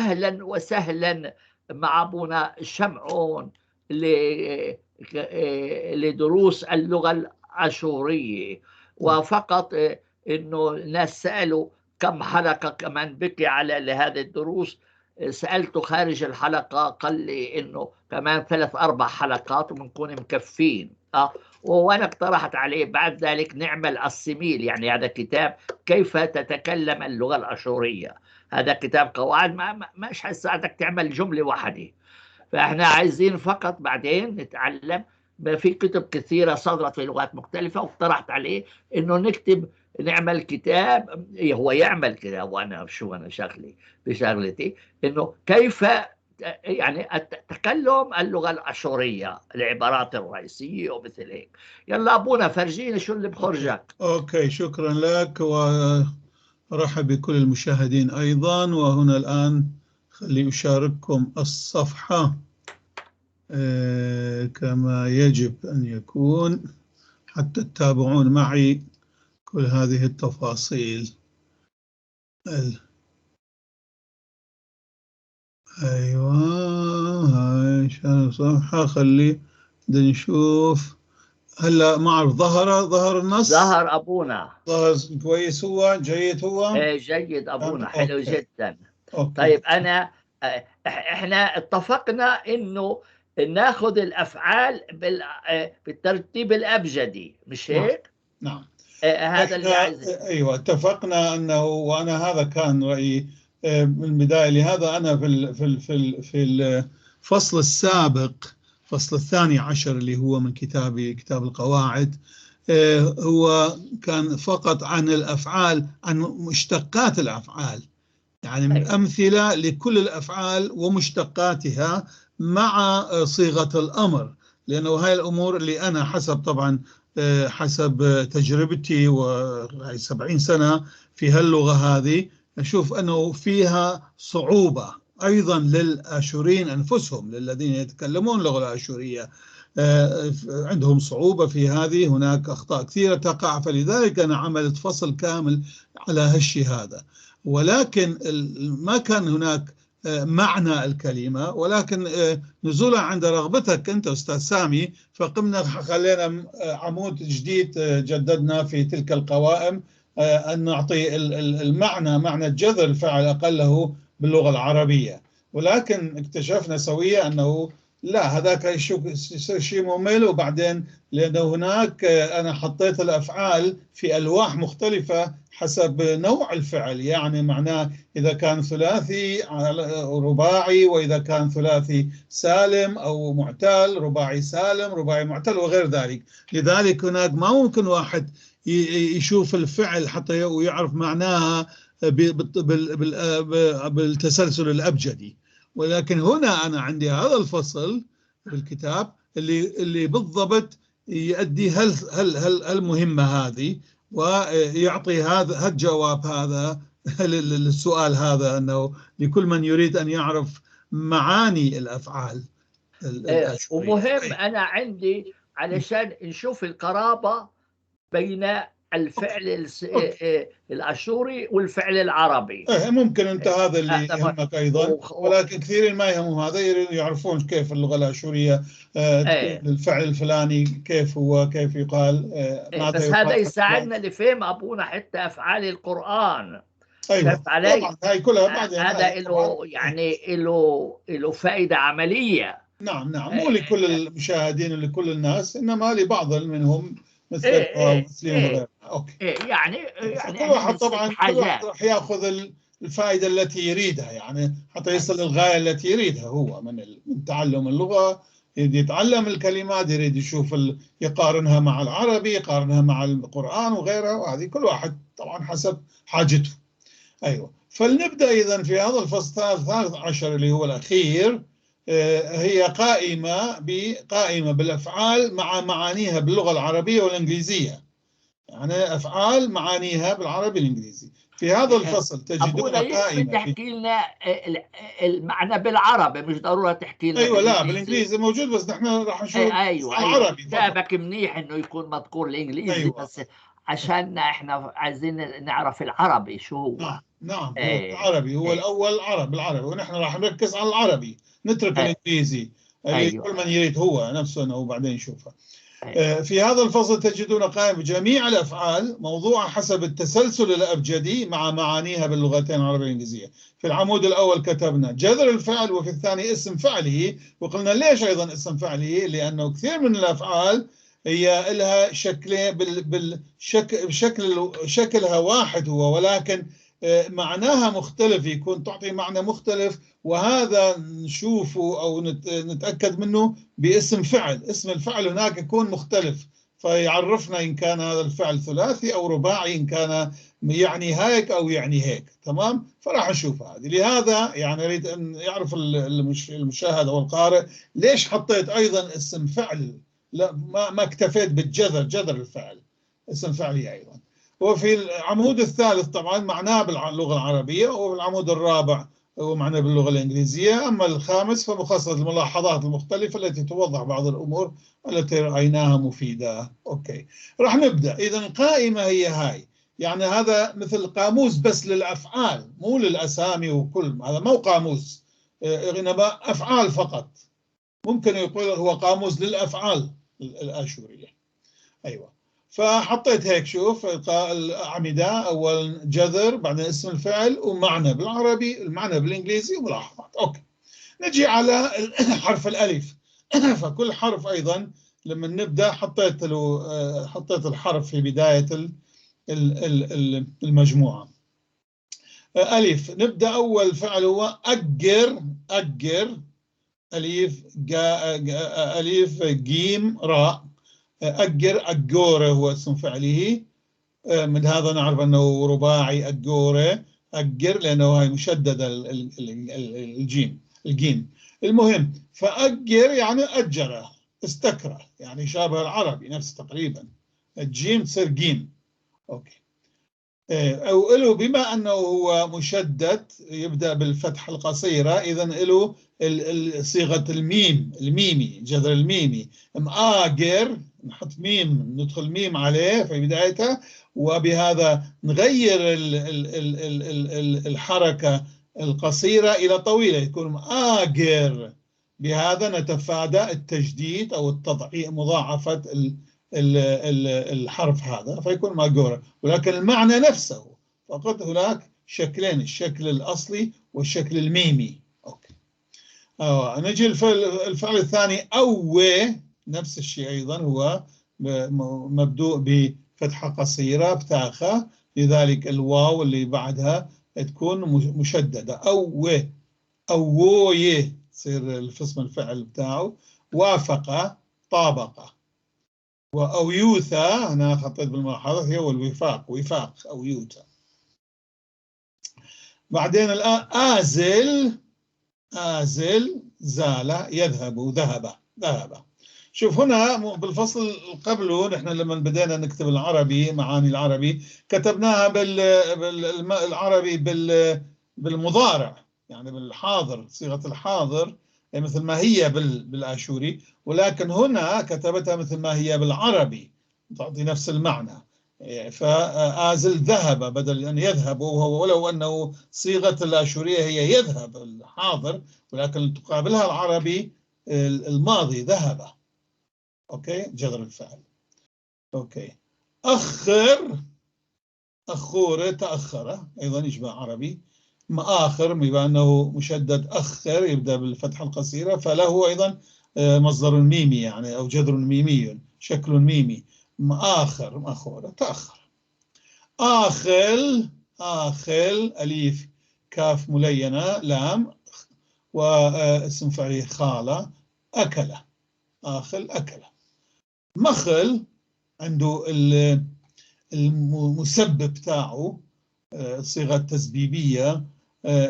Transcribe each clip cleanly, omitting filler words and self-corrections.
أهلا وسهلا مع أبونا شمعون لدروس اللغة الأشورية. وفقط إنه الناس سألوا كم حلقة كمان بكي على لهذه الدروس. سألته خارج الحلقة قال لي إنه كمان 3-4 حلقات وبنكون مكفين. وأنا اقترحت عليه بعد ذلك نعمل السميل، يعني هذا كتاب كيف تتكلم اللغة الأشورية. هذا كتاب قواعد مش حيساعدك تعمل جملة واحدة. فإحنا عايزين فقط بعدين نتعلم. في كتب كثيرة صدرت في لغات مختلفة، واقترحت عليه إنه نعمل كتاب. هو يعمل كده، وأنا أنا بشغلتي إنه كيف يعني تكلم اللغة الأشورية، العبارات الرئيسية ومثل هيك. يلا أبونا فرجيني شو اللي بخرجك. أوكي، شكرا لك، ورحب بكل المشاهدين أيضا. وهنا الآن خلي أشارككم الصفحة كما يجب أن يكون حتى تتابعون معي كل هذه التفاصيل. أيوة، هاي الصفحة. خلي نشوف. هلا ما أعرف ظهر النص. ظهر أبونا. ظهر كويس. هو جيد. هو جيد أبونا. حلو أوكي. جدا. أوكي. طيب احنا اتفقنا انه ناخذ الافعال بالترتيب الابجدي، مش هيك؟ نعم. هذا اللي عايز. ايوه، اتفقنا انه، وانا هذا كان رايي من البدايه. لهذا انا في الفصل السابق، الفصل 12 اللي هو من كتاب القواعد، هو كان فقط عن الافعال، عن مشتقات الافعال، يعني من أمثلة لكل الأفعال ومشتقاتها مع صيغة الأمر. لأنه هاي الأمور اللي أنا حسب تجربتي و70 سنة في هاللغة هذه، أشوف أنه فيها صعوبة أيضا للآشوريين أنفسهم، للذين يتكلمون اللغة الآشورية عندهم صعوبة في هذه. هناك أخطاء كثيرة تقع، فلذلك أنا عملت فصل كامل على هالشيء هذا. ولكن ما كان هناك معنى الكلمة، ولكن نزولا عند رغبتك أنت أستاذ سامي، فقمنا خلينا عمود جديد جددنا في تلك القوائم، أن نعطي المعنى، معنى الجذر الفعل أقله باللغة العربية. ولكن اكتشفنا سويا أنه لا، هذاك يصير شيء ممل. وبعدين لأنه هناك أنا حطيت الأفعال في ألواح مختلفة حسب نوع الفعل، يعني معناه إذا كان ثلاثي رباعي، وإذا كان ثلاثي سالم أو معتل رباعي سالم رباعي معتل وغير ذلك. لذلك هناك ما ممكن واحد يشوف الفعل حتى ويعرف معناها بالتسلسل الأبجدي. ولكن هنا أنا عندي هذا الفصل في الكتاب اللي بالضبط يؤدي المهمة هذه، ويعطي هذا الجواب هذا للسؤال هذا، أنه لكل من يريد أن يعرف معاني الأفعال الأشورية. ومهم أنا عندي علشان نشوف القرابة بين الفعل الأشوري والفعل العربي. ممكن أنت هذا اللي يهمك أيضا، ولكن كثيرين ما يهمهم هذا، يعرفون كيف اللغة الأشورية الفعل الفلاني كيف هو، كيف يقال، ماذا بس يقال. هذا يساعدنا لفهم أبونا حتى أفعال القرآن. أيوة طبعا، هاي كلها بعدين هذا له يعني له فائدة عملية. نعم مو لكل المشاهدين ولكل الناس، إنما لبعض منهم مثل المسلمين وغيرها. أوكي. يعني كل واحد طبعا كل واحد راح ياخذ الفائدة التي يريدها، يعني حتى يصل للغاية التي يريدها هو من تعلم اللغة. يريد يتعلم الكلمات، يريد يشوف يقارنها مع العربي، يقارنها مع القرآن وغيرها، وهذه كل واحد طبعا حسب حاجته. أيوة، فلنبدأ إذن في هذا الفصل 13 اللي هو الأخير. هي قائمة بالأفعال مع معانيها باللغة العربية والإنجليزية، يعني أفعال معانيها بالعربي والإنجليزي. في هذا الفصل تجدون قائمة. تحكي لنا المعنى بالعربي، مش ضرورة تحكي لنا. أيوة لا، بالإنجليزي موجود، بس نحن راح نشوف العربي. كتابك منيح إنه يكون مذكور الإنجليزي. أيوة. بس عشان احنا عايزين نعرف العربي شو هو. نعم هو ايه العربي هو ايه الأول، العربي ونحن راح نركز على العربي، نترك ايه الإنجليزي اللي كل ايوه من يريد هو نفسه أنه بعدين يشوفه. ايه في هذا الفصل تجدون قائمة بجميع الأفعال موضوعة حسب التسلسل الأبجدي مع معانيها باللغتين العربية والإنجليزية. في العمود الأول كتبنا جذر الفعل، وفي الثاني اسم فعله. وقلنا ليش أيضا اسم فعله؟ لأنه كثير من الأفعال هي لها شكلين، بالشكل شكلها واحد هو، ولكن معناها مختلف، يكون تعطي معنى مختلف، وهذا نشوفه أو نتأكد منه باسم فعل. اسم الفعل هناك يكون مختلف، فيعرفنا إن كان هذا الفعل ثلاثي أو رباعي، إن كان يعني هيك أو يعني هيك. تمام؟ فراح نشوف هذه. لهذا يعني أريد أن يعرف المشاهد أو القارئ ليش حطيت أيضا اسم فعل، لا ما اكتفيت بالجذر، جذر الفعل، اسم فعلي أيضا. وفي العمود الثالث طبعا معناه باللغة العربية، وفي العمود الرابع هو معناه باللغة الإنجليزية. أما الخامس فمخصص للملاحظات المختلفة التي توضح بعض الأمور التي رأيناها مفيدة. أوكي، راح نبدأ. إذا القائمة هي هاي، يعني هذا مثل قاموس بس للأفعال، مو للأسامي وكل هذا، مو قاموس إنما أفعال فقط. ممكن يقول هو قاموس للأفعال الآشورية. أيوة، فحطيت هيك. شوف الأعمدة، أول جذر، بعدين اسم الفعل ومعنى بالعربي، المعنى بالإنجليزي وملاحظات. أوكي، نجي على حرف الألف. فكل حرف أيضا لما نبدأ حطيت الحرف في بداية المجموعة. ألف، نبدأ أول فعل هو أجر. أجر، ألف جيم راء. أجر، أجورة هو اسم فعله. من هذا نعرف أنه رباعي أجورة. أجر لأنه هاي مشددة الجيم. المهم، فأجر يعني أجره، استكره، يعني شابه العربي نفس تقريبا. الجيم تصير جيم. أوكي. أو إله بما أنه هو مشدد يبدأ بالفتحة القصيرة، إذا إله صيغة الميمي، جذر الميمي. مآجر، نحط ميم، ندخل ميم عليه في بدايته، وبهذا نغير الحركة القصيرة إلى طويلة، يكون مآجر. بهذا نتفادى التجديد أو التضعيف، مضاعفة الحرف هذا، فيكون ماجورة، ولكن المعنى نفسه. فقط هناك شكلين، الشكل الأصلي والشكل الميمي. أوكي. نجي الفعل الثاني أوي، نفس الشيء أيضا، هو مبدوء بفتحة قصيرة بتاخة، لذلك الواو اللي بعدها تكون مشددة. أوي، أوي تصير اسم الفعل بتاعه. وافق، طابق. وأويوثا، هنا خطيت بالملاحظة، هي والوفاق، وفاق أويوثا. بعدين الآن آزل. آزل، زال، يذهب، ذهب. شوف هنا بالفصل قبله نحن لما بدينا نكتب العربي، معاني العربي، كتبناها بالعربي بالمضارع، يعني بالحاضر، صيغة الحاضر مثل ما هي بالآشوري، ولكن هنا كتبتها مثل ما هي بالعربي، تعطي نفس المعنى. فآزل ذهب بدل أن يذهب، وهو ولو أنه صيغة الآشورية هي يذهب الحاضر، ولكن تقابلها العربي الماضي، ذهب. أوكي، جذر الفعل. أوكي. أخر، أخورة، تأخر، أيضا يشبه عربي. مآخر، بما أنه مشدد أخر يبدأ بالفتحة القصيرة، فله أيضا مصدر ميمي يعني، أو جذر ميمي، شكل ميمي. مآخر، مأخورة، تأخر. آخل، آخل، أليف كاف ملينة لام، واسم فعله خالة. أكل، آخل، أكل. مخل، عنده المسبب تاعه صيغة تسبيبية.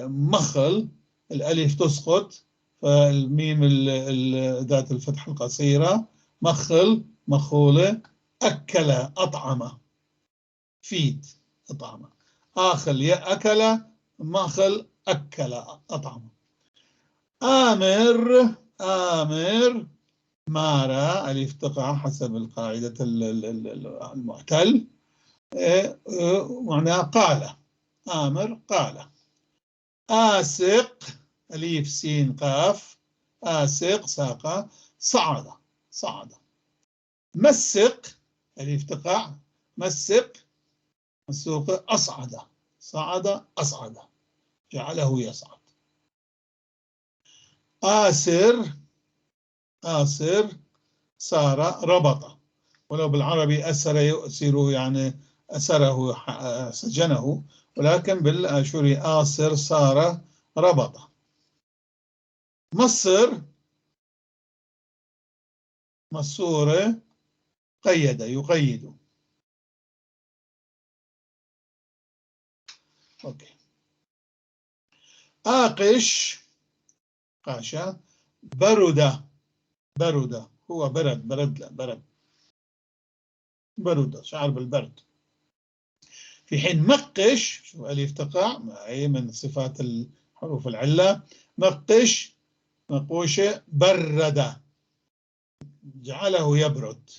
مخل، الألف تسقط، فالميم ذات الفتحة القصيرة. مخل، مخولة. أكل، أطعم، فيد، أطعم. آخل، أكل. مخل، أكل، أطعم. آمر، آمر، مارا، ألف تقع حسب القاعدة المعتل، معناها قال. آمر قال. آسق أليف سين قاف، آسق ساق، صعد صعد. مسق أليف تقع، مسق مسوق، أصعد صعد أصعد، جعله يصعد. آسر آسر سار ربط، ولو بالعربي أسر يؤسر يعني أسره سجنه، ولكن بالآشوري آسر سار ربط. مصر مصورة قيد يقيد. أوكي. آقش قاشا برد برد، هو برد برد لا برد برد، شعر بالبرد. في حين مقش، شو ألف تقع هي من صفات الحروف العلة، مقش مقوشة برد، جعله يبرد،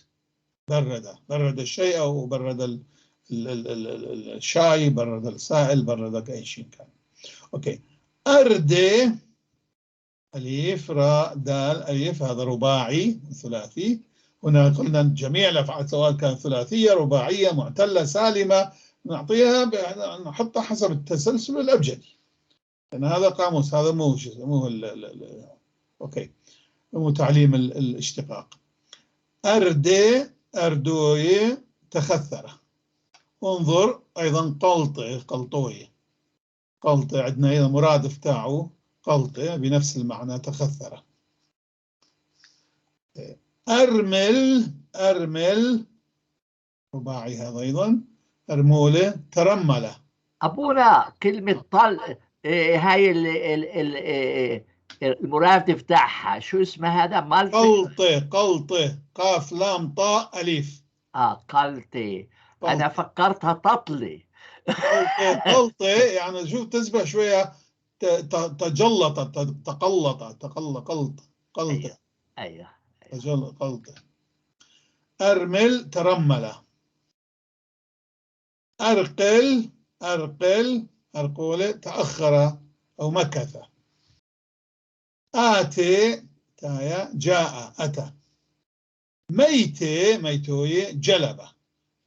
برد الشيء أو برد الشاي، برد السائل، برد أي شيء كان. أوكي. أردي أليف راء دال أليف، هذا رباعي ثلاثي. هنا قلنا جميع الأفعال سواء كانت ثلاثية رباعية معتلة سالمة نعطيها نحطها حسب التسلسل الأبجدي، لأن هذا قاموس، هذا مو أوكي، مو تعليم الاشتقاق. أردي أردوي تخثر. انظر أيضا قلطي قلطوي، قلطي عندنا أيضا مرادف تاعه قلطي بنفس المعنى تخثر. أرمل أرمل رباعي هذا أيضا، أرمولة ترملة. أبونا كلمة طل هاي المرادف تاعها شو اسمها هذا؟ قلطي قلطي قاف لام طاء أليف. قلطي. أنا فكرتها تطلي. قلطي قلطي يعني شوف تشبه شوية تجلط تقلط قلط قلطي. أيوه تجلط قلطي. أرمل ترملة. أرقل أرقل أرقولة تأخر أو مكث. آتي تايا جاء أتى. ميتة ميتوي جلبة،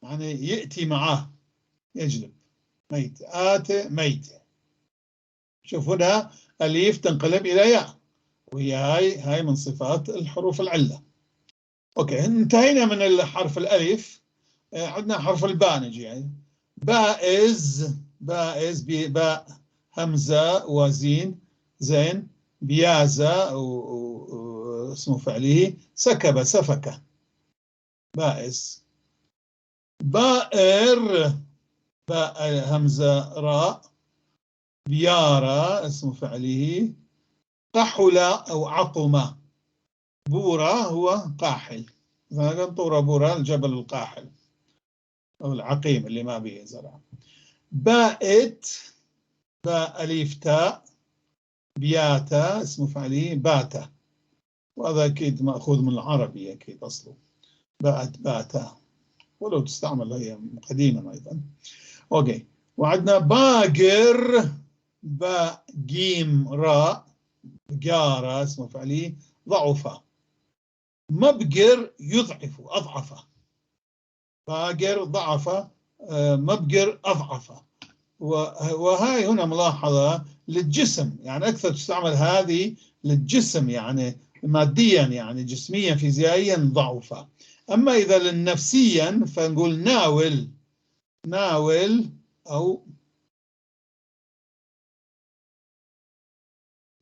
يعني يأتي معه يجلب. ميت آتي ميتة. شوف هنا أليف تنقلب إلى ياء، وهي هاي من صفات الحروف العلة. أوكي انتهينا من الحرف الألف. عندنا حرف الباء نجي يعني. بائز بائز باء همزة وزين زين. بيازة اسمه فعله سكب سفك. بائز. بائر باء همزة راء. بيارة اسم فعله. قحل أو عقمة. بورة هو قاحل، مثلا طورة بورة الجبل القاحل أو العقيم اللي ما به زرع. بائت باء أليف تاء. بياتا اسم فعله باتا، وهذا أكيد مأخوذ من العربي أكيد أصله باءت باتا، ولو تستعمل هي قديما أيضا. أوكي. وعندنا باقر باء جيم راء. بقارة اسم فعله ضعف. مبقر يضعف أضعف. باقر ضعف، مبقر أضعف. وهاي هنا ملاحظة للجسم، يعني أكثر تستعمل هذه للجسم يعني ماديا يعني جسميا فيزيائيا ضعف. أما إذا للنفسيا فنقول ناول ناول أو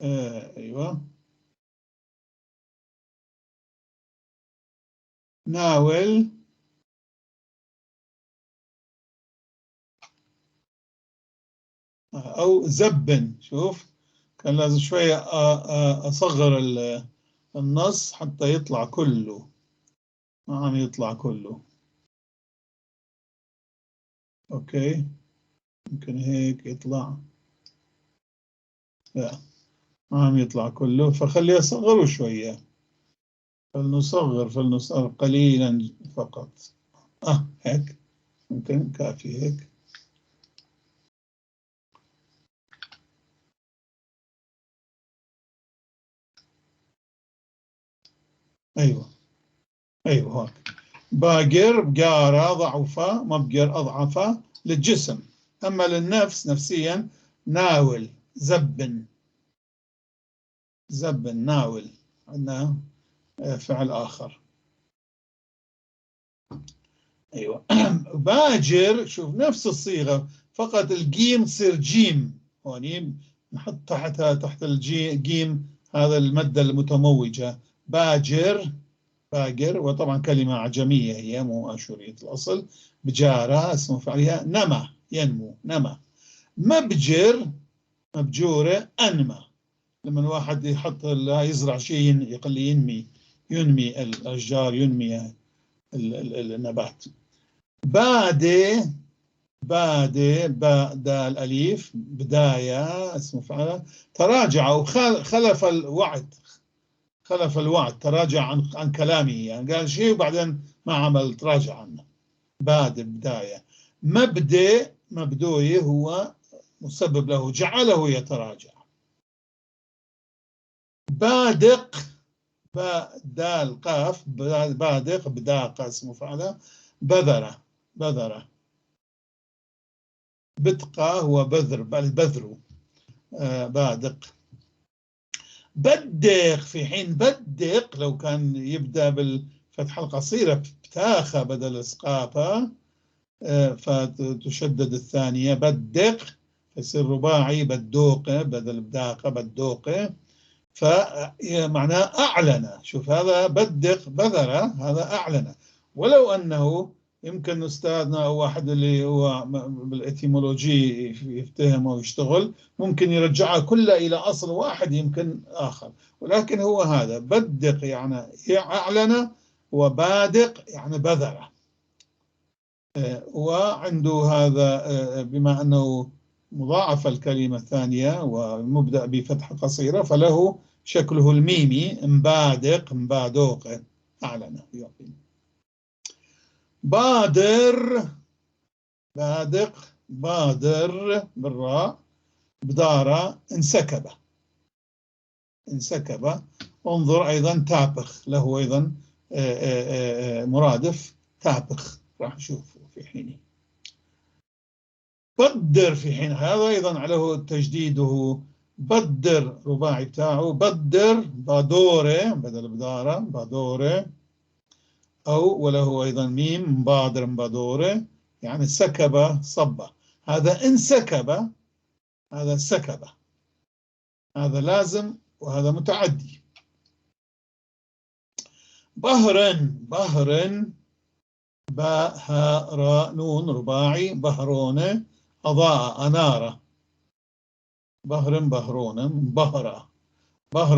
أيوة ناول أو زبن. شوف كان لازم شوية أصغر النص حتى يطلع كله، ما عم يطلع كله. أوكي ممكن هيك يطلع، لا ما عم يطلع كله، فخليه أصغره شوية. فلنصغر قليلا فقط. هيك ممكن كافي هيك. أيوة هون باقر بقارة ضعفة مبقر أضعفة للجسم، أما للنفس نفسيا ناول زبن ناول، عندنا فعل آخر. أيوة باجر شوف نفس الصيغة فقط الجيم تصير جيم، هوني نحط تحت الجيم هذا المادة المتموجة باجر باقر، وطبعا كلمة عجمية هي مو أشورية الأصل. بجارة اسم فعلها نما ينمو نما. مبجورة أنمى، لما واحد يحط يزرع شيء يقل ينمي الأشجار ينمي النبات. بادي باء دال أليف بداية اسم فعلها. تراجع وخلف الوعد تراجع عن كلامه، يعني قال شيء وبعدين ما عمل تراجع عنه. بداية. مبدوي هو مسبب له جعله يتراجع. بادق دال قاف بادق بداقة اسمه فعله. بذرة بتقى هو البذر بادق. بدق في حين بدق لو كان يبدأ بالفتحة القصيرة بتاخة بدل اسقاطة فتشدد الثانية بدق فيصير رباعي بدوقة بدل بداقة بدوقة، فمعناه أعلن. شوف هذا بدق بذرة هذا أعلن، ولو أنه يمكن أستاذنا أو واحد اللي هو بالإتيمولوجي يفتهم ويشتغل ممكن يرجعها كلها إلى أصل واحد يمكن آخر، ولكن هو هذا بدق يعني أعلن وبادق يعني بذرة. وعنده هذا بما أنه مضاعف الكلمة الثانية ومبدأ بفتحة قصيرة فله شكله الميمي مبادق مبادوق أعلن. بادر بادر بالراء. بدارة انسكب. انظر أيضا تابخ له أيضا مرادف تابخ راح نشوفه في حينه. بدر في حين هذا أيضا عليه تجديده. بدر رباعي بتاعه بدر بادورة بدل بدارة بادورة، أو وله أيضا ميم مبادر مبادورة يعني سكب صب. هذا انسكب هذا سكب، هذا لازم وهذا متعدي. بهرن باء هاء راء نون رباعي بهرونة أضاء أنارة. بهرون بهرة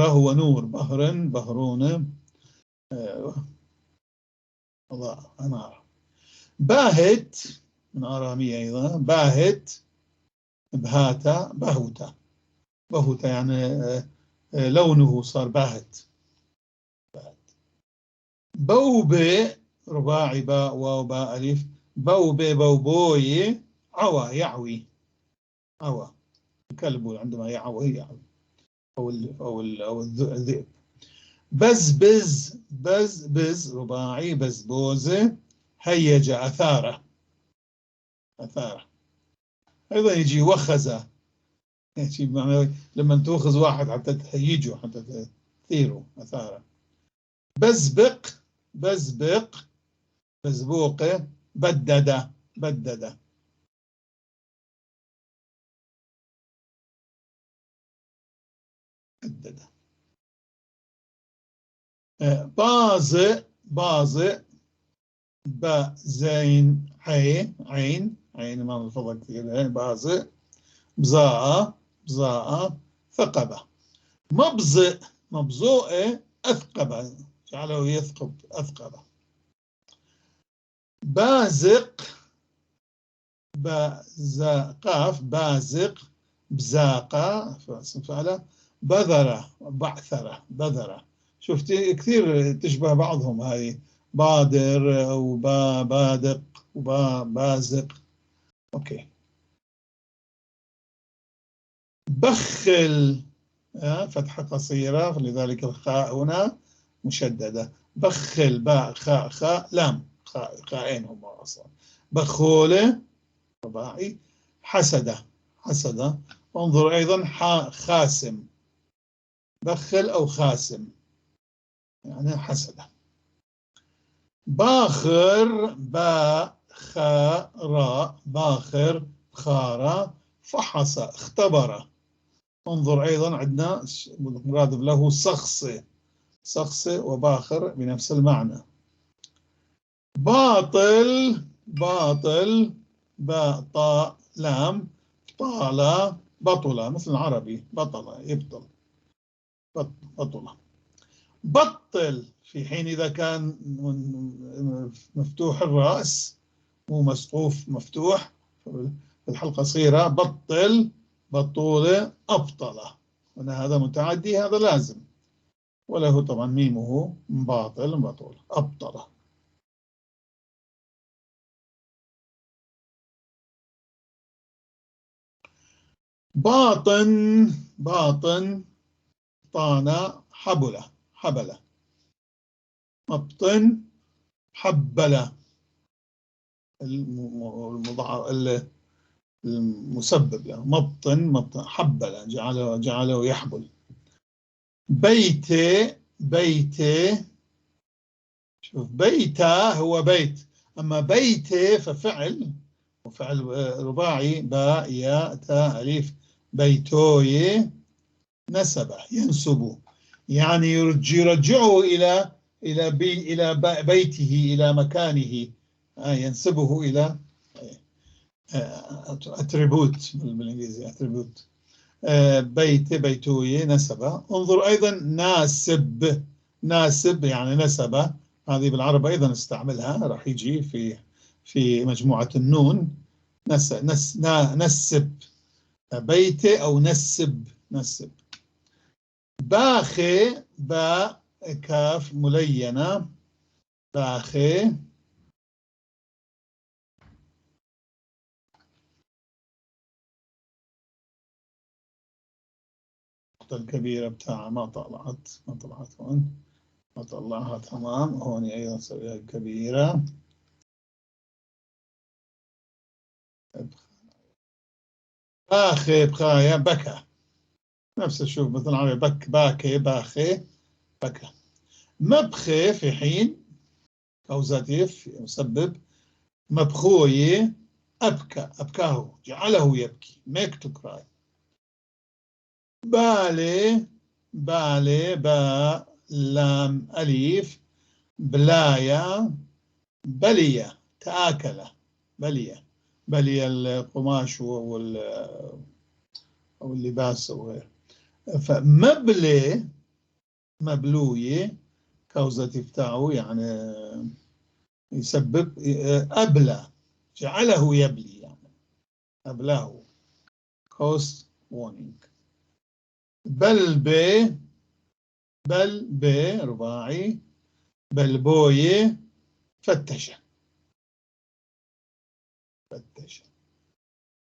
هو نور بهرونة أضاء أنارة. باهت من آرامية أيضا باهت بهاتا بهوتا يعني لونه صار باهت. بوبة رباعي باء واو باء ألف بوبة بوبوي عوى يعوي عوى الكلب عندما يعوي أو الذئب. بزبز رباعي بزبوزة هيج أثارة أيضا يجي وخزة يعني لما تأخذ واحد حتى تهيجه حتى تثيره أثارة. بزبق بزبوقة بددة باظئ باء زين عين ما الفضل كثير باظئ. بزاء ثقبة. مبزوءة أثقبة جعله يثقب أثقبة. بازق قاف بازق بزاقة فعله. بذرة شفتي كثير تشبه بعضهم هاي بادر أو بادق وبازق. أوكي. بخل فتحة قصيرة فلذلك الخاء هنا مشددة. بخل باء خاء خاء لام، خاءين هم أصلا. بخولة رباعي. حسدة حسدة. انظر أيضا خاسم، بخل أو خاسم يعني حسدة. باخر باء خاء راء، باخر خارة. فحص اختبر. انظر أيضا عندنا مراد له صخصة، صخصة وباخر بنفس المعنى. باطل باطل باء طاء لام، طالة بطلة مثل العربي بطلة يبطل، بطلة. بطل في حين إذا كان مفتوح الرأس مو مسقوف مفتوح في الحلقة صغيرة. بطل بطولة أبطلة، هنا هذا متعدي هذا لازم، وله طبعا ميمه باطل بطولة أبطلة. باطن باطن طانا حبلة حبلة. مبطن حبلة، المسبب له مبطن حبلة، جعله يحبل. بيتي بيتي، شوف بيتا هو بيت، أما بيتي ففعل، وفعل رباعي باء ياء تاء أليف. بيتوي نسبه ينسب، يعني يرجعه إلى بيته إلى مكانه، ينسبه إلى attribute بالإنجليزي attribute. بيتوي نسبه. انظر أيضا ناسب، ناسب يعني نسبه، هذه بالعربي أيضا استعملها راح يجي في مجموعة النون. نسب بيتي أو نسب نسب. باخي باء كاف ملينة باخي. الكبيرة بتاعها ما طلعت هون، ما طلعها تمام. هون أيضا نسويها الكبيرة. باخي بخايا بكى، نفس الشوف مثل العربي باكي باخي بكى. مبخي في حين كوزاتيف مسبب. مبخوي أبكى أبكاه جعله يبكي make to cry. بالي بالي باء لام أليف. بلايا بلية تآكل، بلية بلية القماش أو اللباس أو غيره. فمبلي مبلوية كوزاتيف تاعو يعني يسبب. أبلى جعله يبلي يعني أبلاه cause warning. بلبي بلبي رباعي. بلبوية فتشة، فتشة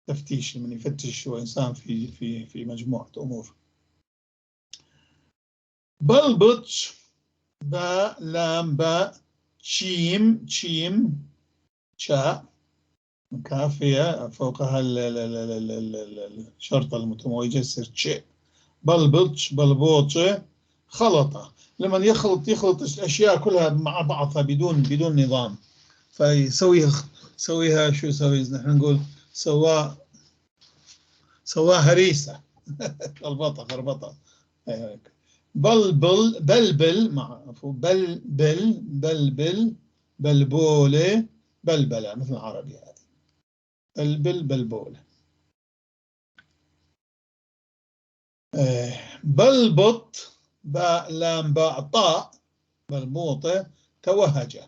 تفتيش من يفتش هو إنسان في مجموعة أمور. بلبطش باء لام باء شيم شيم شاء كافية فوقها الشرطة المتموجة يصير تشي. بلبطش بلبوطة خلطة، لما يخلط الأشياء كلها مع بعضها بدون نظام، فيسويها شو يسوي نحن نقول سواها هريسة. خربطة. بلبل معروف بلبل بلبولة بلبلة مثل العربي هذه بلبولة. بلبط باء لام باء طاء بلبوطة توهج.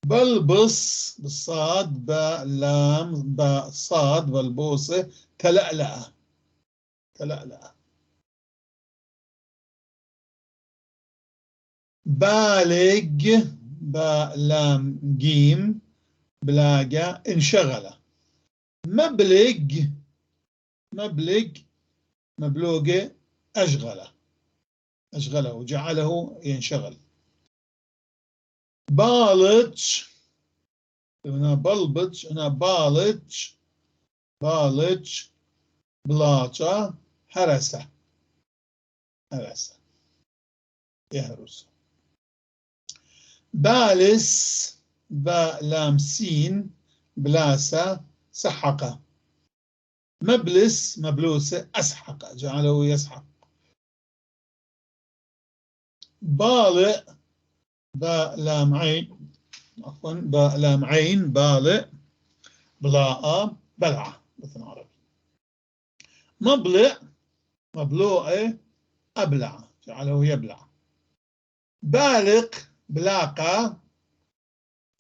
بلبص بالصاد باء لام باء صاد بلبوصة تلألأ. بالغ باء لام جيم بلاقة انشغل. مبلغ مبلوغة أشغل. أشغله، جعله ينشغل. بالج، هنا بلبج، هنا بالج، بالج، بلاجة، هرسة، هرسة، يهرس. بالس، باء لام سين، بلاسة، سحقة. مبلس، مبلوسة، أسحق، جعله يسحق. بالئ، باء لام عين، عفوا باء لام عين، بالئ، بلاء، بلعة مثل عربي. مبلع، مبلوعة، أبلع، جعله يبلع. بالق، بلاقة،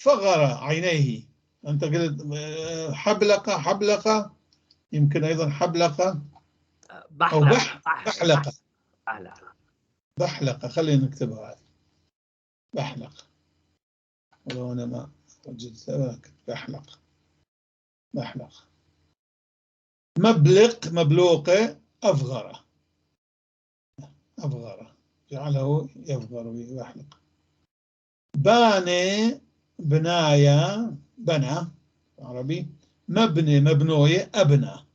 فغر عينيه. أنت قلت حبلقة، حبلقة، يمكن أيضا حبلقة أو بحلقة. بحلقة، خلينا نكتبها هذه، بحلقة، ولو أنا ما وجدتها بحلقة، بحلقة. مبلق، مبلوقة، أفغرة، أفغرة، جعله يفغر ويحلق. باني، بناية، بنى عربي. مبني، مبنوية، أبنى،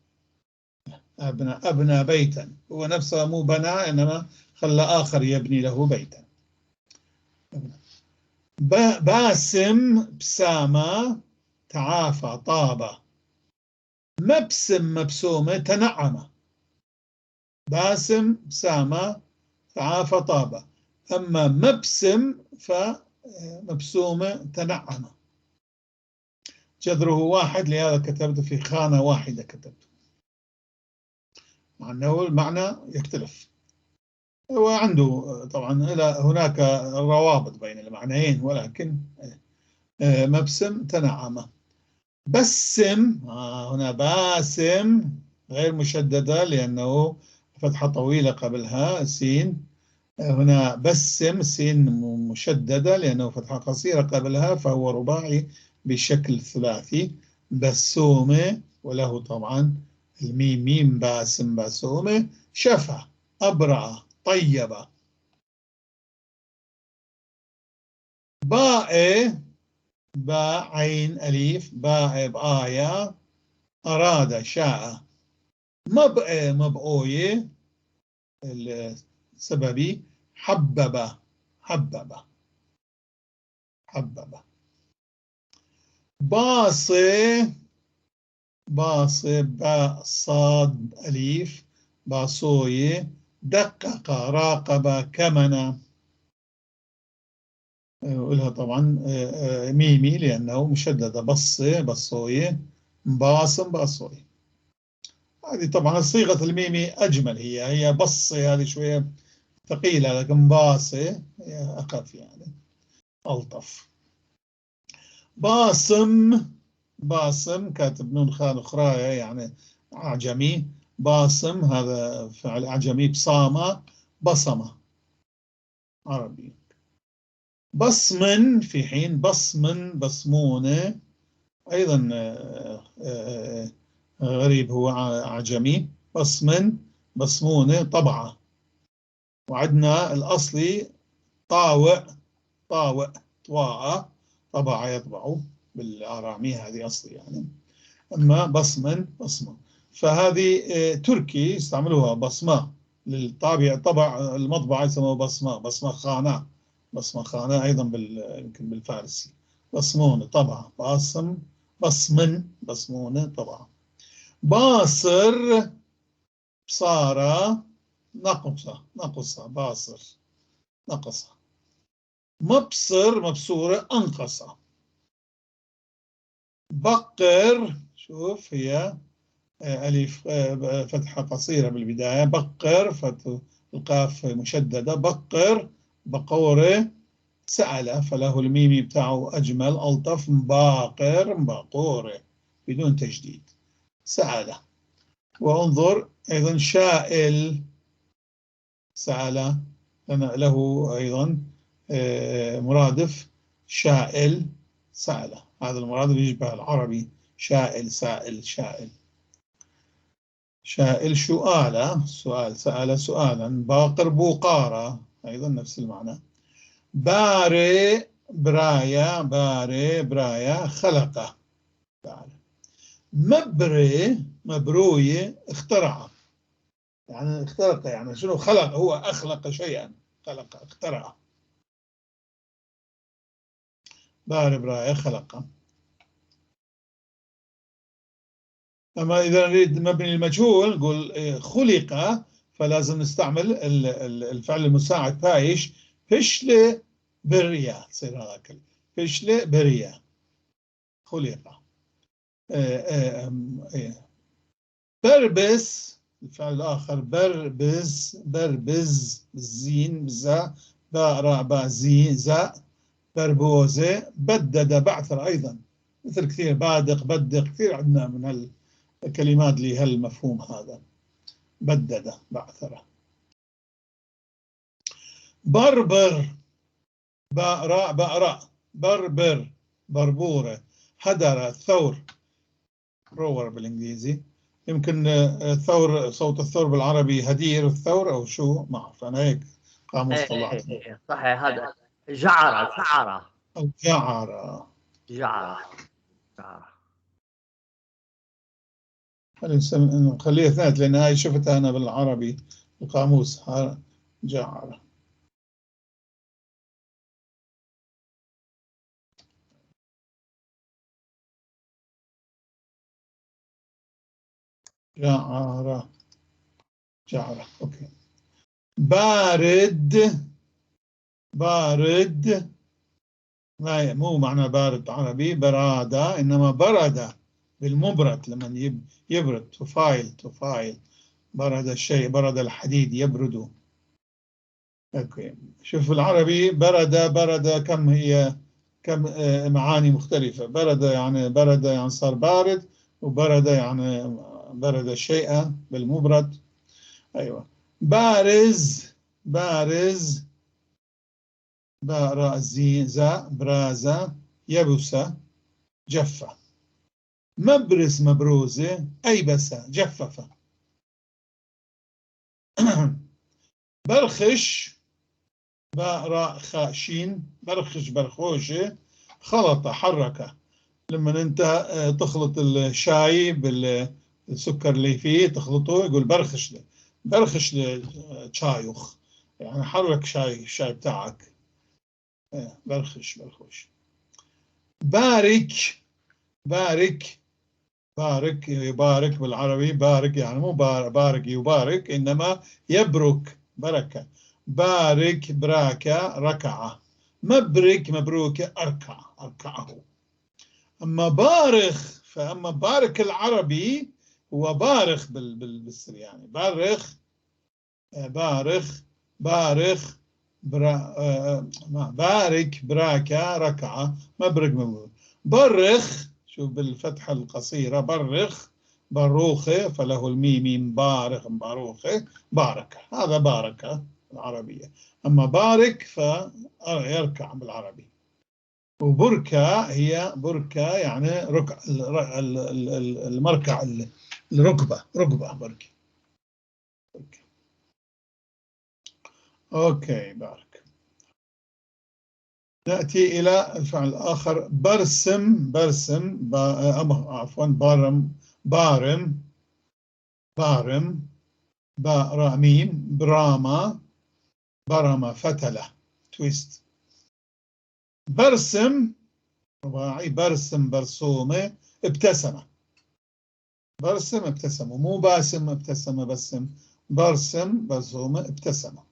أبنى، أبنى بيتا. هو نفسه مو بنى، إنما خلى آخر يبني له بيتا. باسم، بسامة، تعافى، طاب. مبسم، مبسومة، تنعم. باسم، بسامة، تعافى، طاب. أما مبسم فمبسومة، تنعم. جذره واحد، لهذا كتبت في خانة واحدة كتبت، مع أنه المعنى يختلف. وعنده طبعا هناك روابط بين المعنيين، ولكن مبسم، تنعم. بسم، هنا باسم غير مشددة لأنه فتحة طويلة قبلها سين. هنا بسم، سين مشددة لأنه فتحة قصيرة قبلها، فهو رباعي بشكل ثلاثي. بسومة، وله طبعا الميم، ميم باسم، بسومة. شفى، أبرع، طيبة. باء، باء عين أليف، باء بآية، أراد، شاء. مبأ، مبؤوية، السببي، حبب، حبب، حبب. باصي، باصي، باء صاد أليف، باصوية، دقق، راقب، كمن. ولها طبعا ميمي لأنه مشددة. بصي، بصوية، باصم، باصوية. هذه طبعا صيغة الميمي أجمل، هي بصي هذه شوية ثقيلة، لكن باصي هي أخف يعني، ألطف. باصم، باصم كاتب نون خان أخرى يعني أعجمي. باصم هذا فعل أعجمي. بصامة، بصمة عربي. بصمن، في حين بصمن، بصمونة، أيضا غريب، هو أعجمي. بصمن، بصمونة، طبعة. وعندنا الأصلي طاوع، طاوع، طواء، طبع، يطبع بالآرامي، هذه أصلي يعني. أما بصمن، بصمة. فهذه تركي يستعملوها بصمة للطابع، طبع المطبعة يسموها بصمة، بصمة خانة، بصمة خانة أيضا يمكن بالفارسي. بصمون، طبعة، باصم، بصمن، بصمونة، طبعة. باصر، بصارة، نقصة، نقصة، باصر، نقصة. مبصر، مبصورة، أنقصة. بقر، شوف هي ألف فتحة قصيرة بالبداية. بقر، القاف مشددة. بقر، بقورة، سأل، فله الميمي بتاعه أجمل ألطف. باقر، باقورة بدون تجديد، سأل. وانظر أيضا شائل، سأل له أيضا مرادف، شائل، سأل. هذا المرادف يشبه العربي، شائل، سائل، شائل. شائل، شؤالة، سؤال، سأل سؤالا. باقر، بوقارة، أيضا نفس المعنى. باري برايا، باري برايا خلق. مبري مبروي اخترع، يعني اخترق، يعني شنو خلق؟ هو أخلق شيئا، خلق اخترع. باري برايا خلق. أما إذا نريد مبني المجهول نقول خلق، فلازم نستعمل الفعل المساعد بايش، فشل بريا، تصير هذا كله فشل بريا خلق. بربس الفعل الآخر بربز، بربز الزين بزا، باء راء باء زي زاء، بربوزة. بدد بعثر أيضا، مثل كثير بادق بدق، كثير عندنا من الكلمات لهالمفهوم هذا. بدد بعثر. بربر باء راء باء راء، بربر بربورة. هدر الثور، رور بالإنجليزي. يمكن الثور، صوت الثور بالعربي هدير الثور أو شو، ما أعرف أنا، هيك قاموس طلعت. صحيح، هذا جعرة جعرة أو جعرة. جعرة جعرة. نخليها اثنين لأن هاي شفتها أنا بالعربي القاموس جعرة. جعرة جعرة. أوكي. بارد بارد، ما مو معنى بارد عربي برادة، إنما برد بالمبرد لما يبرد. تفايل تفايل، برد الشيء، برد الحديد يبرد. اوكي. شوف العربي برد، برد كم هي، كم معاني مختلفة. برد يعني برد يعني صار بارد، وبرد يعني برد الشيء بالمبرد. ايوه. بارز بارز، بارزة برازة يبسة جفة. مبرز مبروزة أيبسة جففة. برخش باء راء خاء شين، برخش برخوشة خلط حركة. لما أنت تخلط الشاي بالسكر اللي فيه تخلطه، يقول برخش له، برخش لشايخ، يعني حرك الشاي بتاعك. برخش برخوش. بارك بارك، بارك يبارك بالعربي، بارك يعني مو بارك يبارك، إنما يبرك بركة. بارك براكة ركعة. مبرك مبروك أركع أركعه. أما بارخ، فأما بارك العربي هو بارخ بالسرياني، بارخ بارخ بارخ بارك براكة ركعة. مبرك مبروك. برخ، شوف بالفتحة القصيرة، برخ بروخة، فله الميم بارخ باروخة باركة، هذا باركة العربية. أما بارك فيركع بالعربي. وبركة هي بركة يعني ركع، المركع، الركبة، ركبة بركة. أوكي بارك. نأتي إلى الفعل الآخر برسم، برسم عفوا بارم، بارم بارم، براميم براما، برما فتلة تويست. برسم رباعي، برسم برسومة ابتسمة. برسم ابتسمة، مو باسم ابتسمة بسم، برسم برسومة ابتسمة.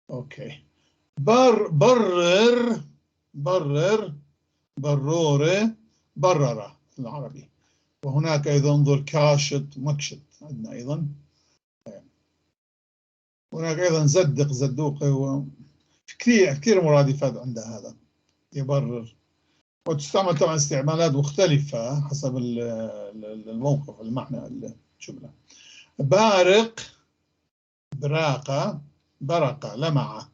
أوكي. برر برر برورة بررة في العربي. وهناك أيضا انظر كاشط مكشط عندنا أيضا. هناك أيضا زدق زدوقة، كثير مرادفات عند هذا يبرر. وتستعمل طبعا استعمالات مختلفة حسب الموقف، المعنى الجملة. بارق براقة برقة لمعة.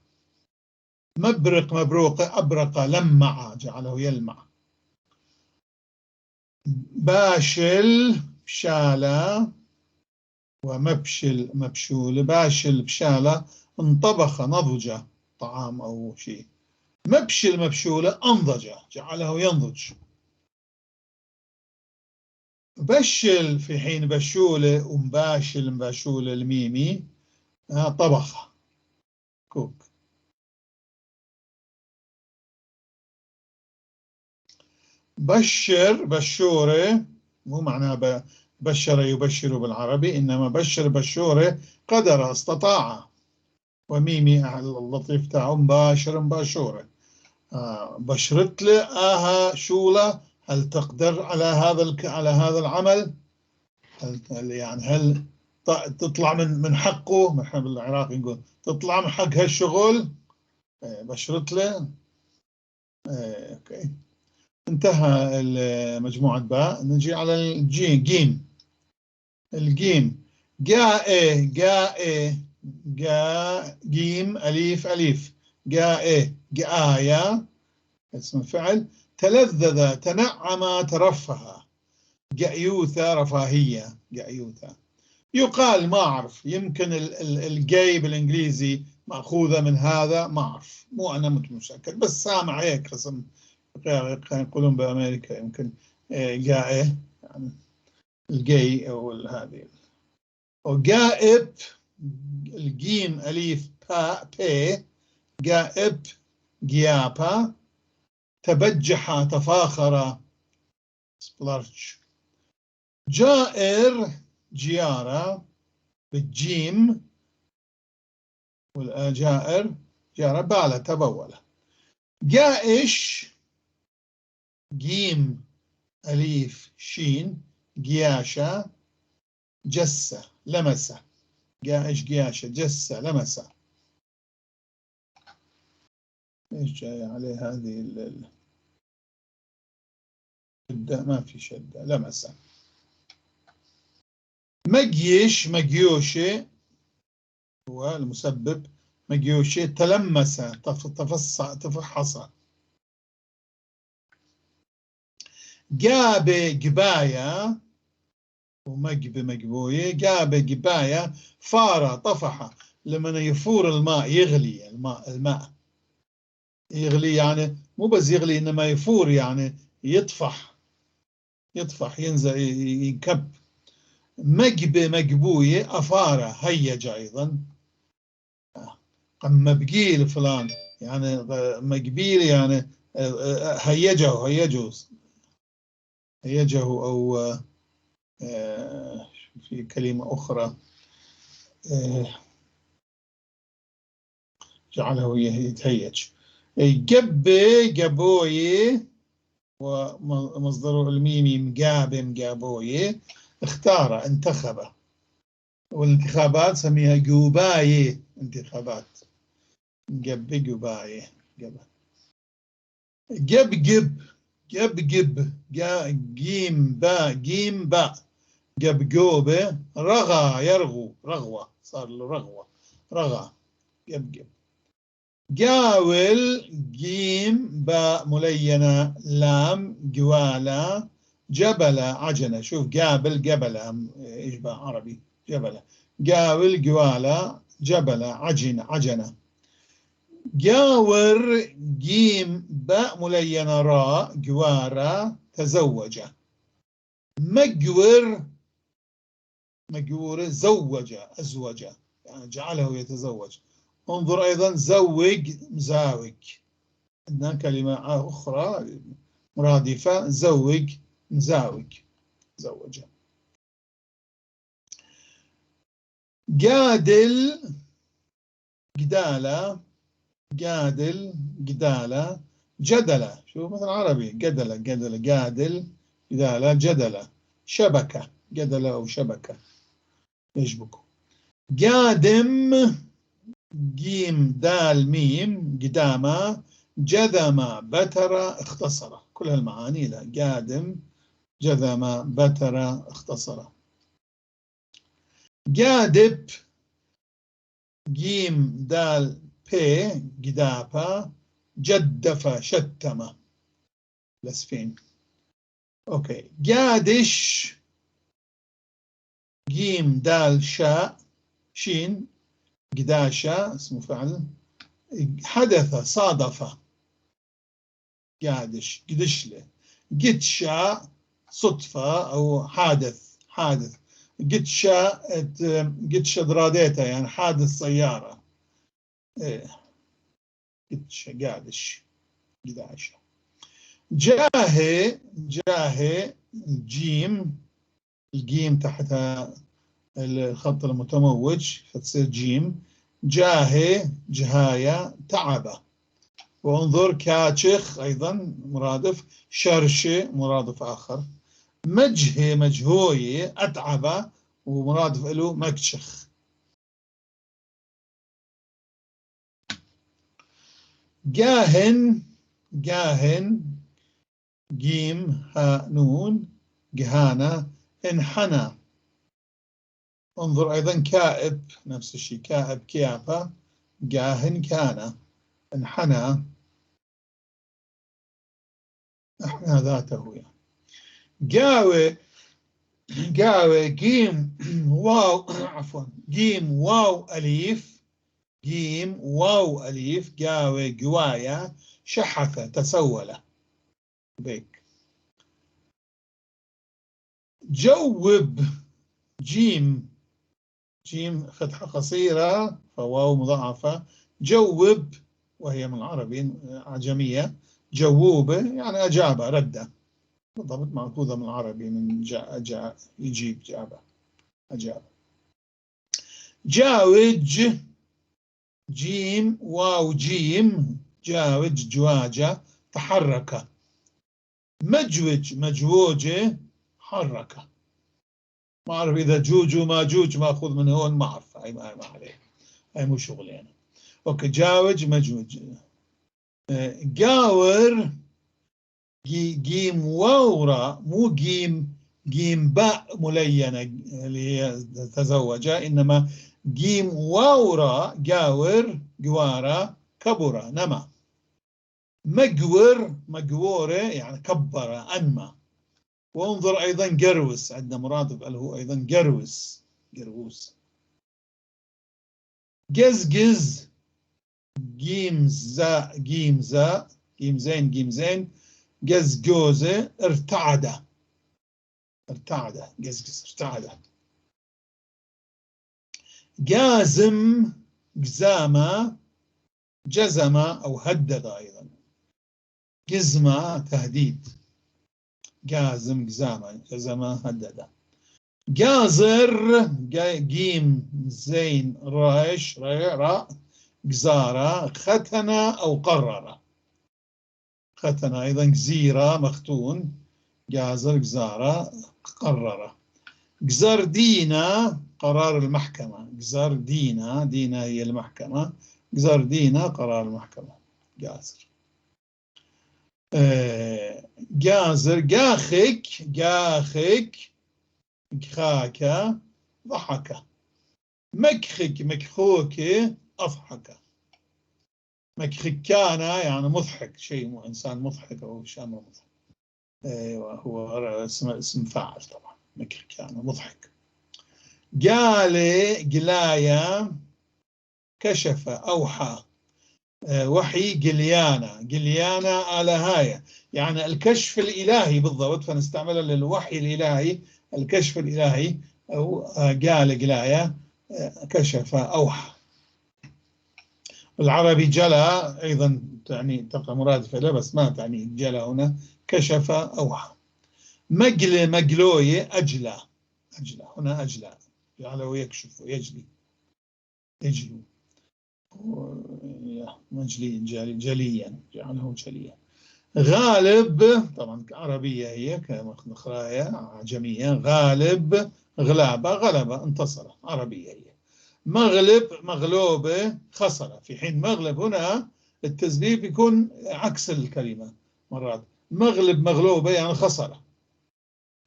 مبرق مبروقة أبرق لمع جعله يلمع. باشل شالة ومبشل مبشول، باشل بشالة، انطبخ نضج طعام أو شيء. مبشل مبشولة أنضج، جعله ينضج. بشل في حين بشولة، ومباشل مباشولة الميمي طبخ كوك. بشر بشورة مو معناه بشر يبشر بالعربي، إنما بشر بشورة قدر استطاع، وميمي اللطيف تاعه مباشر مباشورة. بشرت له شولة، هل تقدر على هذا العمل؟ هل تطلع من حقه؟ نحن بالعراق نقول تطلع من حق هالشغل. بشرت له. اوكي، انتهى مجموعة باء. نجي على الجيم. الجيم جاء جيم أليف أليف جاء اسم الفعل. تلذذ تنعم ترفه. جأيوثة رفاهية جأيوثة. يقال ما أعرف، يمكن الجاي بالإنجليزي مأخوذة من هذا، ما أعرف، مو أنا متأكد، بس سامع هيك رسم يقولون بأمريكا يمكن جاء يعني الجاي أو هذه. وجائب الجيم أليف بي جائب جيابا. تبجح تفاخر سبلارج. جائر جيارة بالجيم، والجائر جارة بالة تبولة. جائش جيم أليف شين جياشة جسة لمسة. جائش جياشة جسة لمسة. ايش جاي عليه هذه شدة؟ ما في شدة، لمسة. مجيش مجيوشة هو المسبب، مجيوشة تلمس تفحص. جاب جباية ومجب مجبوية. جاب جباية فار طفح. لما يفور الماء يغلي، الماء يغلي يعني مو بس يغلي، إنما يفور يعني يطفح ينزل ينكب. مجب مجبوية أفارة هيج أيضا. مبقيل فلان يعني مقبيل يعني هيجه أو في كلمة أخرى جعله يتهيج. جبوي ومصدره الميمي مجابوي. اختار انتخب، والانتخابات سميها جوباية انتخابات. جوباية جب جيم با جوبة. رغى يرغو رغوة، صار له رغوة رغى. جب جاول جيم باء ملينة لام جوالة. جبلة عجنة. شوف جابل جبلة يشبه عربي جبلة. جاول جوالة جبلة عجنة. جاور جيم باء ملينة راء جوارة تزوج. مجور زوج أزوج يعني جعله يتزوج. انظر أيضا زوج مزاوج، عندنا كلمة أخرى مرادفة زوج مزاوج زوج. جادل جدالة جدالة جدلة. شوف مثل عربي جدلة جادل جدالة جدلة. شبكة جدلة أو شبكة يشبكوا. جادم جيم دال ميم قدامة. جذم بتر اختصر. كل هالمعاني لها. جادم جذم بتر اختصر. جادب جيم دال بي قدابة. جدف شتم لسفين. اوكي. جادش جيم دال شاء شين قداشة اسمه فعل حدث صادف قادش قدش له قد شاء صدفة أو حادث قد شاء قد شدراديته يعني حادث سيارة قد شاء قادش قداشة جاهي الجيم تحتها الخط المتموج فتصير جيم جاهي جهاية تعبة وانظر كاتشخ أيضا مرادف شرشة مرادف آخر مجهي مجهوي أتعبة ومرادف له مكشخ جاهن جيم ها نون جهانة انحنى انظر أيضا كائب نفس الشيء كائب كيابة جاهن كان انحنى احنا ذاته يعني قاوي جيم واو عفوا جيم واو أليف قاوي قوايا شحث تسول بيك جوب جيم فتحة قصيرة فواو مضاعفة جوب وهي من العربي عجمية جووبة يعني أجاب رد بالضبط مأخوذة من العربي من جاء يجيب أجاب جاوج جيم واو جيم جاوج جواجة تحرك مجوجة حركة ما أعرف إذا جوج وماجوج مأخوذ من هون ما أعرف ما عليه هاي مو شغلي يعني أوكي جاوج مجوج قاور جيم واورا مو جيم باء ملينة اللي هي تزوجة إنما جيم واورا قوارة كبرة نما مقورة يعني كبرة أنمى وانظر أيضا قروس عندنا مرادف له أيضا قروس قزقز جيم زين قزقوزة ارتعد قزقز ارتعد قازم قزامة جزمة أو هدد أيضا قزمة تهديد قازم قزامة جزمة هدد قازر جيم زين رايش راء قزارة ختنة أو قررة ختنة أيضا جزيرة مختون قازر قزارة قررة قزردينة قرار المحكمة قزردينة دينة هي المحكمة قزردينة قرار المحكمة قازر قازر قاخك خاكة ضحكة مكخوك أضحك مكخكانة يعني مضحك شيء إنسان مضحك أو شامل مضحك هو اسم فاعل طبعا مكخكانة مضحك قلاية كشف أوحى وحي قليانة آلهاية يعني الكشف الإلهي بالضبط فنستعملها للوحي الإلهي الكشف الإلهي أو قلاية كشف أوحى العربي جلا أيضا تعني تقع مرادفة له بس ما تعني جلا هنا كشف أوحى مقلوية أجلى هنا أجلى يعني يكشف يجلو مجلي جليا جعله جليا غالب طبعا عربية هي كمخراية عجمية غالب غلبة انتصر عربية هي مغلوبة خسر في حين مغلب هنا التزليف يكون عكس الكلمة مرات مغلوبة يعني خسر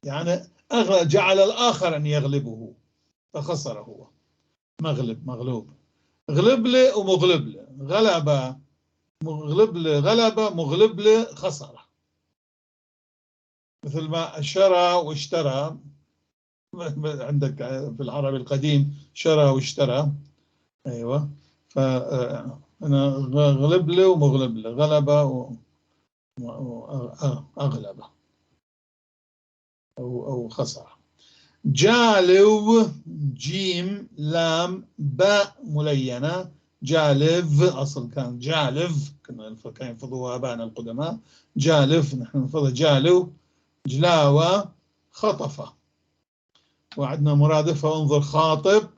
يعني جعل الآخر أن يغلبه فخسر هو مغلوب غلب له ومغلب له غلبة مغلب له خسارة مثل ما شرى واشترى عندك في العربي القديم شرى واشترى. أيوة. فأنا غلب له ومغلب له، غلب وأغلب أو خسر. جالو جيم لام باء ملينة. جالف أصل كان جالف، كان ينفضوها آبائنا القدماء. جالف نحن نفضها جالو. جلاوة خطفة. وعندنا مرادفة انظر خاطب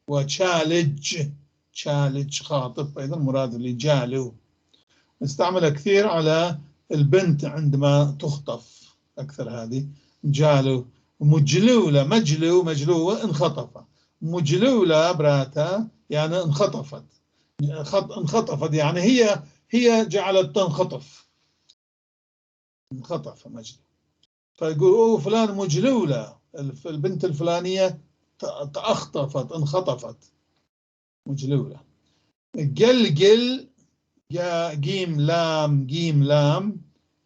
وتشالج. تشالج خاطب أيضا مرادف لجالو. نستعملها كثير على البنت عندما تخطف أكثر. هذه جالو. مجلولة مجلوة انخطف. مجلولة براتا يعني انخطفت. انخطفت يعني هي جعلت تنخطف. انخطف مجلو. فيقول أوه فلان مجلولة، البنت الفلانية تأخطفت انخطفت. مجلولة. قلقل جيم لام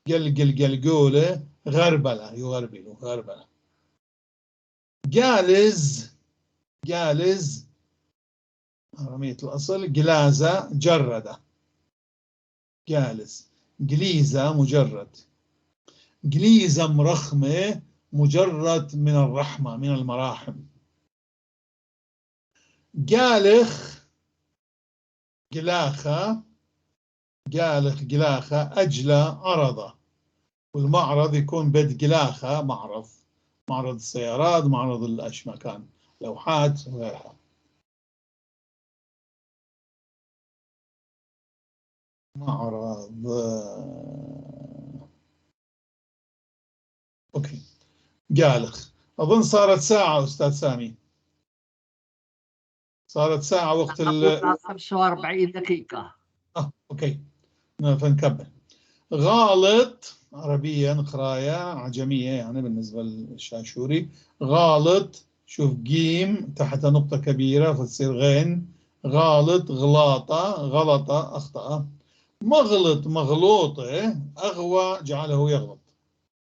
قلقل قلقولة غربلة يغربل غربلة. جالز رمية الأصل جلازة جردة. جالز. جليزة مجرد. جليزة مرخمة مجرد من الرحمة من المراحم. جالخ جلاخة جالخ جلاخة أجلى عرضة. والمعرض يكون بيت جلاخة معرض السيارات، معرض الأشمكان، لوحات وغيرها. معرض. أوكي. جالخ. أظن صارت ساعة أستاذ سامي. صارت ساعة وقت 45 دقيقة. أوكي فنكمل. غالط عربيا قراية عجمية يعني بالنسبة للشاشوري. غالط شوف جيم تحت نقطة كبيرة فتصير غين. غالط غلاطة غلطة أخطأ. مغلط مغلوطة أغوى جعله يغلط.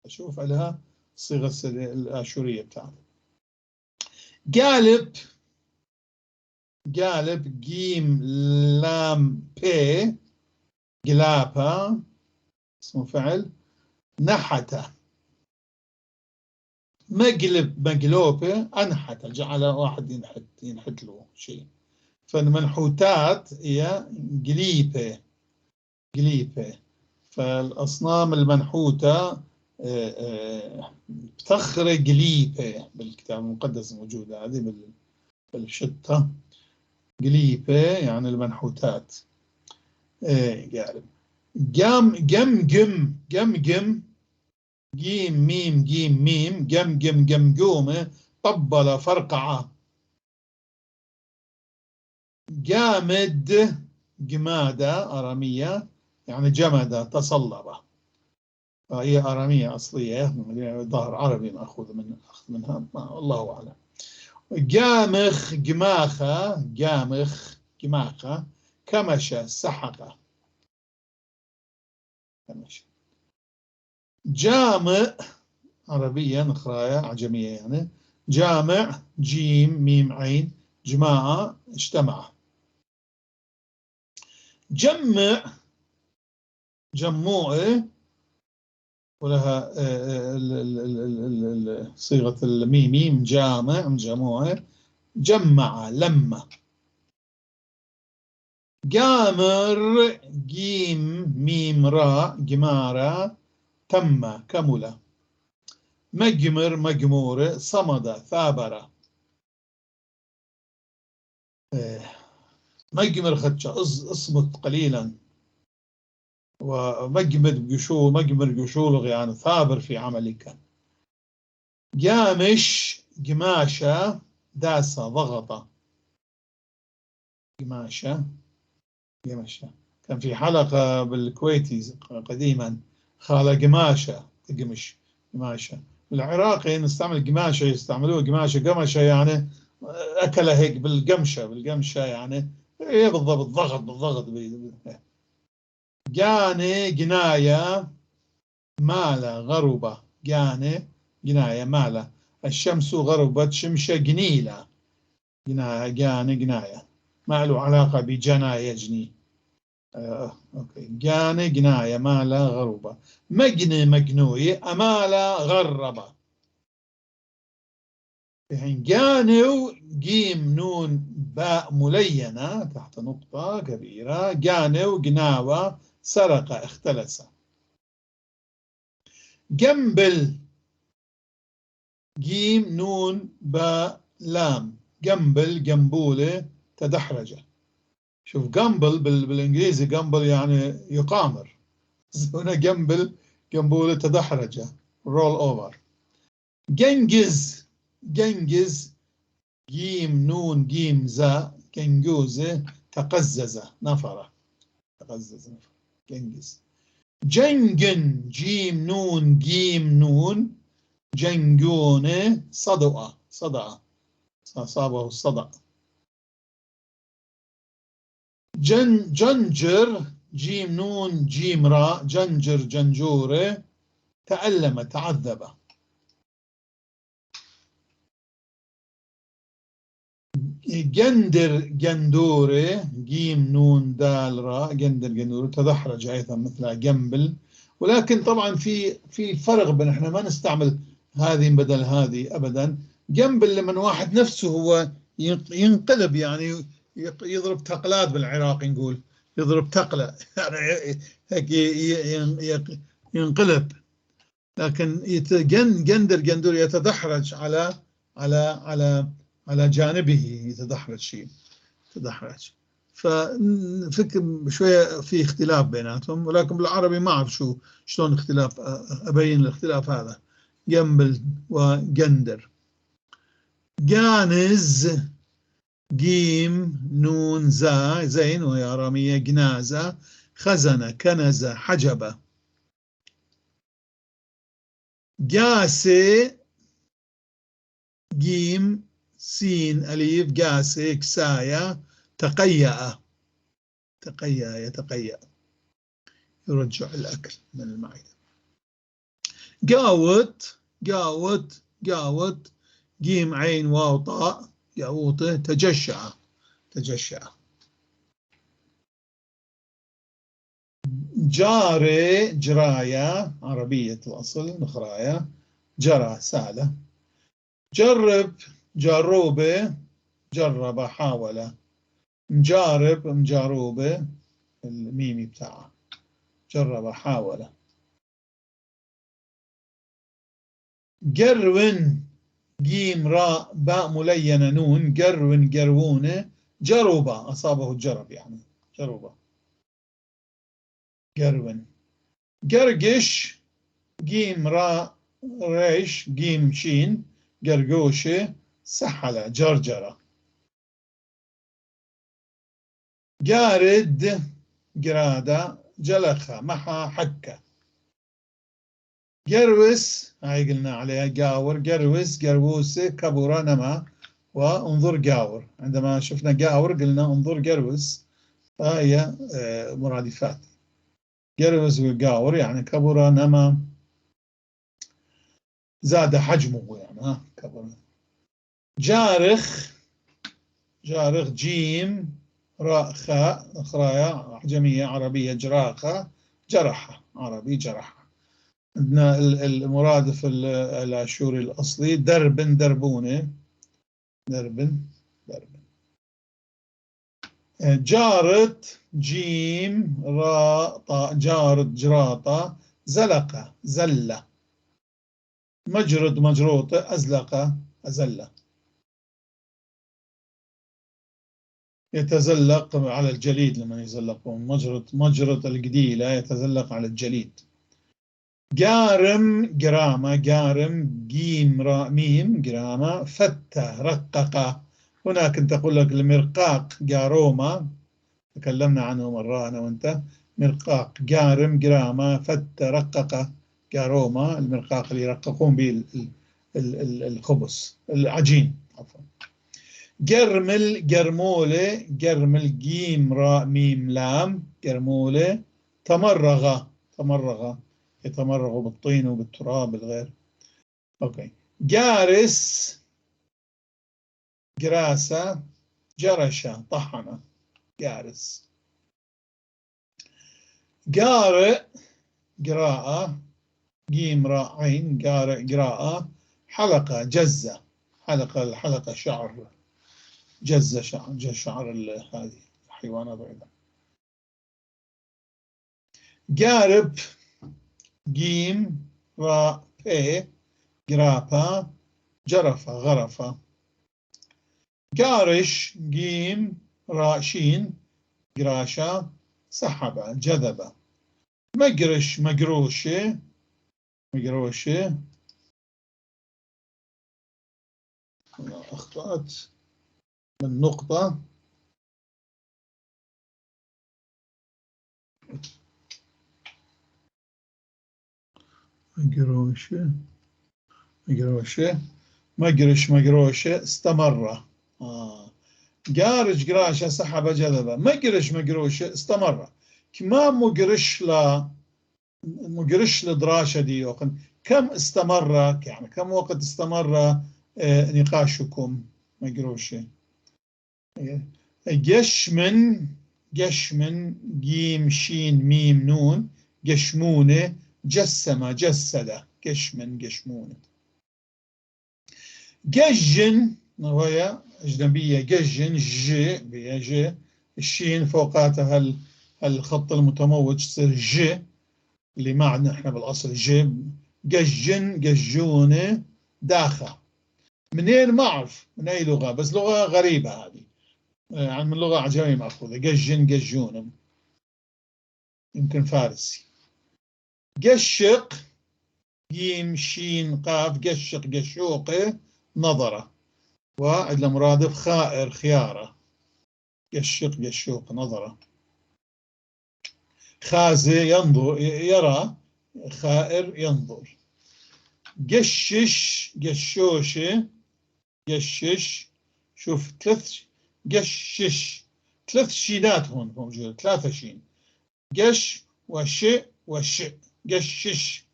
أشوف لها الصيغة الآشورية بتاعته. قالب جيم لام بي قلابة اسمه فعل. نحت مقلب مقلوبة. أنحت جعل واحد ينحت له شيء. فالمنحوتات هي قليبة. فالأصنام المنحوتة بتخرج قليبة بالكتاب المقدس موجودة هذه بالشتة. قليبة يعني المنحوتات. قالب. جمجم جيم ميم جمجم جمجومة طبل فرقعة. جامد جمادة أرامية يعني جمدة تصلبة. هي أرامية أصلية ظهر عربي مأخوذ منها الله أعلم. جامخ جماخة كمشة سحقة. جامع عربيا قراية عجمية يعني. جامع جيم ميم عين جماعة اجتمع. جموعة ولها صيغة الميم جامع جموعة. جمع لما. جامر جيم ميم راء جمارة تم كمل. مجمر مجمورة صمد ثابرة. مجمر خدشة اصمت قليلا. مجمر جشول يعني ثابر في عملك. جامش جماشة داسة ضغطة. جماشة كان في حلقة بالكويتي قديما خالة قماشة تقمش قماشة. بالعراقي نستعمل قماشة يستعملوه قماشة يعني أكله هيك بالقمشة يعني بالضبط بالضغط. جاني جناية مالة غربة. جاني جناية مالة الشمس غربت شمشة جنيلة. جناية جناية ما له علاقة بجنا يجني. أوكي جاني جناية مالا غربة. مجني مجنوية أمالا غربة. الحين جانو جيم نون باء ملينة تحت نقطة كبيرة. جانو جناوة سرق اختلس. جنبل جيم نون باء لام. جنبل جنبولة تدحرج. شوف جنبل بالإنجليزي جنبل يعني يقامر. هنا جنبولة تدحرج رول أوفر. جنجز جيم نون جيم زا جنجوزة تقزز نفرة. تقزز نفرة جنجز. جنجن جيم نون جيم نون جنجونة صدأ أصابه الصدأ. جنجر جيم نون جيم راء جنجر جنجورة تألم تعذب. جندر جندورة جيم نون دال راء جندر جندورة تدحرج أيضا مثل جنبل. ولكن طبعا في فرق بين احنا ما نستعمل هذه بدل هذه أبدا. جنبل لمن واحد نفسه هو ينقلب يعني يضرب تقلات بالعراق نقول يضرب تقلة يعني هيك ينقلب. لكن جندر يتدحرج على جانبه يتدحرج شيء تدحرج. ففكر شوية في اختلاف بيناتهم. ولكن بالعربي ما أعرف شلون اختلاف أبين الاختلاف هذا. جنبل وجندر. جانز جيم نون زا زين وهي آرامية جنازة خزنة كنزة حجبة. جاسي جيم سين أليف جاسي كسايا تقيأ يتقيأ يرجع الأكل من المعدة. جاوت جيم عين واو طاء ياوطه تجشع جاري جرايا عربية الأصل نخرايا جرى سالة. جرب جروبة جرب حاول. مجارب مجاروبة الميمي بتاعه جرب حاول. جرون جيم راء باء ملينة نون جرون جرونة جروبة أصابه الجرب يعني جروبة. جرون جرقش جيم راء ريش جيم شين جرقوشة سحلة جرجرة. جارد جرادة جلخة محا حكة. جروس هاي قلنا عليها جاور. جروس جروسة كبرة نما وانظر جاور. عندما شفنا جاور قلنا انظر جروس فهي مرادفات. جروس وجاور يعني كبرة نما زاد حجمه يعني كبر. جارخ جيم راء خاء خرايا أعجمية عربية جراخة جرحة عربي جرحة. عندنا المرادف الآشوري الأصلي دربونة دربن. جارت جيم راء طاء جارت جراطة زلقة زلة. مجرد مجروطة أزلقة أزلة. يتزلق على الجليد لما يزلقون. مجرد القديلة يتزلق على الجليد. جارم جرامة جارم جيم راء ميم جرامة فتة رققة. هنا كنت أقول لك المرقاق جاروما تكلمنا عنه مرة أنا وأنت. مرقاق جارم جرامة فتة رققة جاروما المرقاق اللي يرققون به الخبز العجين عفوا. جرمل جرمولة جرمل جيم راء ميم لام جرمولة. تمرغ يتمرغ بالطين وبالتراب بالغير. أوكي جارس جراسة جرش طحن جارس. قارئ قراءة جيم راء عين قارئ قراءة. حلقة جزة حلقة شعر جزة شعر هذه الحيوانات أيضا. قارب جيم راء بي قرابة جرفة غرفة. قارش جيم راء شين قراشة سحبة جذبة. مقرش مقروشة أخطأت من نقطة. مقروشة استمر. قارج قراشة سحب جذبة. مقروشة استمر. كما مقرش لدراشة دي كم استمر، يعني كم وقت استمر نقاشكم. مقروشة. جشمن جيم شين ميم نون جشمونة جسمة جسدة جشمونة. ججن وهي أجنبية ججن ج الشين فوقاتها الخط المتموج تصير ج اللي معنا احنا بالأصل ج. ججن ججونة داخة. منين ما أعرف من أي لغة، بس لغة غريبة هذه، يعني من لغة عجمية مأخوذة. ججن ججونة يمكن فارسي. قشق جيم شين قاف قشق قشوقة نظرة. وعندنا مرادف خائر خيارة. قشق قشوق نظرة. خازي ينظر يرى. خائر ينظر. قشش قشوشة قشش. شوف قشش ثلاث شينات هون موجودة، 3 شين. قش وش قشش.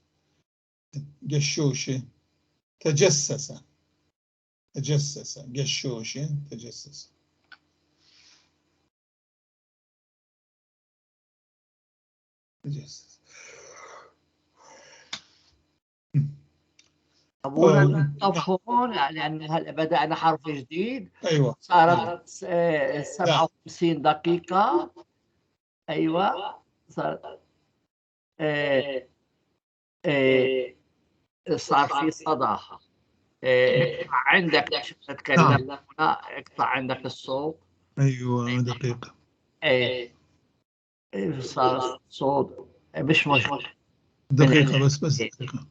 قشوشة تجسس قشوشة تجسس. أبونا تفهمون يعني هلا بدأنا حرف جديد. أيوة. صارت 57 دقيقة. أيوة صارت صار في صدى. اقطع عندك ليش تتكلم هنا، اقطع عندك الصوت. أيوة دقيقة. صار صوت مش مشكلة. دقيقة بس دقيقة.